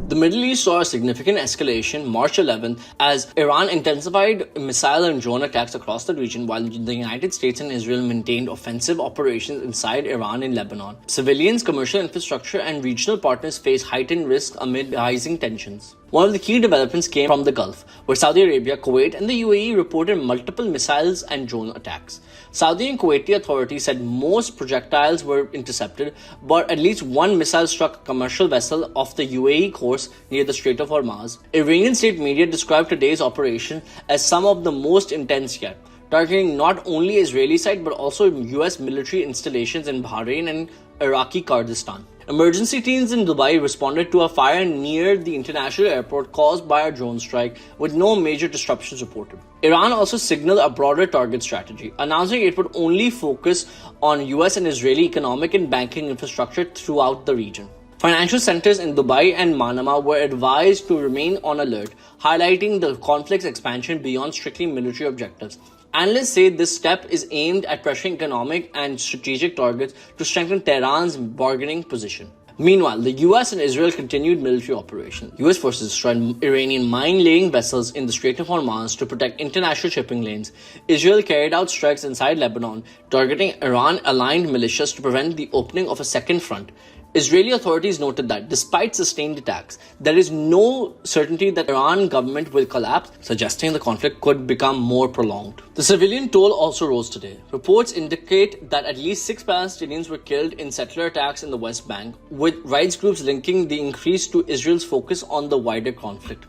The Middle East saw a significant escalation March 11th as Iran intensified missile and drone attacks across the region while the United States and Israel maintained offensive operations inside Iran and Lebanon. Civilians, commercial infrastructure, and regional partners face heightened risk amid rising tensions. One of the key developments came from the Gulf, where Saudi Arabia, Kuwait, and the UAE reported multiple missiles and drone attacks. Saudi and Kuwaiti authorities said most projectiles were intercepted, but at least one missile struck a commercial vessel off the UAE coast near the Strait of Hormuz. Iranian state media described today's operation as some of the most intense yet, targeting not only Israeli side but also US military installations in Bahrain and Iraqi Kurdistan. Emergency teams in Dubai responded to a fire near the international airport caused by a drone strike, with no major disruptions reported. Iran also signaled a broader target strategy, announcing it would only focus on US and Israeli economic and banking infrastructure throughout the region. Financial centers in Dubai and Manama were advised to remain on alert, highlighting the conflict's expansion beyond strictly military objectives. Analysts say this step is aimed at pressuring economic and strategic targets to strengthen Tehran's bargaining position. Meanwhile, the US and Israel continued military operations. US forces destroyed Iranian mine-laying vessels in the Strait of Hormuz to protect international shipping lanes. Israel carried out strikes inside Lebanon, targeting Iran-aligned militias to prevent the opening of a second front. Israeli authorities noted that despite sustained attacks, there is no certainty that the Iran government will collapse, suggesting the conflict could become more prolonged. The civilian toll also rose today. Reports indicate that at least 6 Palestinians were killed in settler attacks in the West Bank, with rights groups linking the increase to Israel's focus on the wider conflict.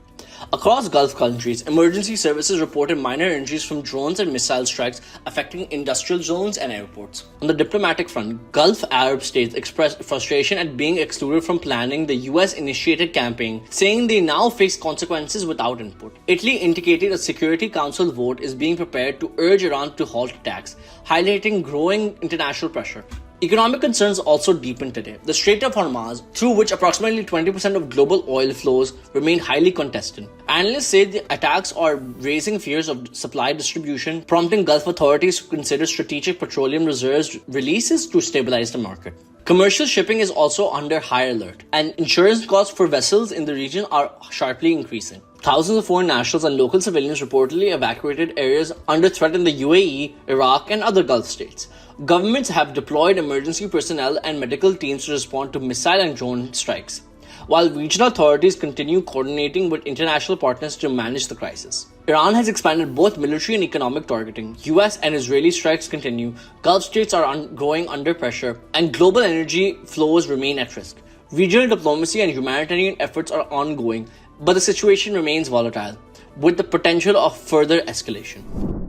Across Gulf countries, emergency services reported minor injuries from drones and missile strikes affecting industrial zones and airports. On the diplomatic front, Gulf Arab states expressed frustration at being excluded from planning the US-initiated campaign, saying they now face consequences without input. Italy indicated a Security Council vote is being prepared to urge Iran to halt attacks, highlighting growing international pressure. Economic concerns also deepened today. The Strait of Hormuz, through which approximately 20% of global oil flows, remained highly contested. Analysts say the attacks are raising fears of supply distribution, prompting Gulf authorities to consider strategic petroleum reserves releases to stabilize the market. Commercial shipping is also under high alert, and insurance costs for vessels in the region are sharply increasing. Thousands of foreign nationals and local civilians reportedly evacuated areas under threat in the UAE, Iraq, and other Gulf states. Governments have deployed emergency personnel and medical teams to respond to missile and drone strikes, while regional authorities continue coordinating with international partners to manage the crisis. Iran has expanded both military and economic targeting. US and Israeli strikes continue, Gulf states are growing under pressure, and global energy flows remain at risk. Regional diplomacy and humanitarian efforts are ongoing, but the situation remains volatile, with the potential of further escalation.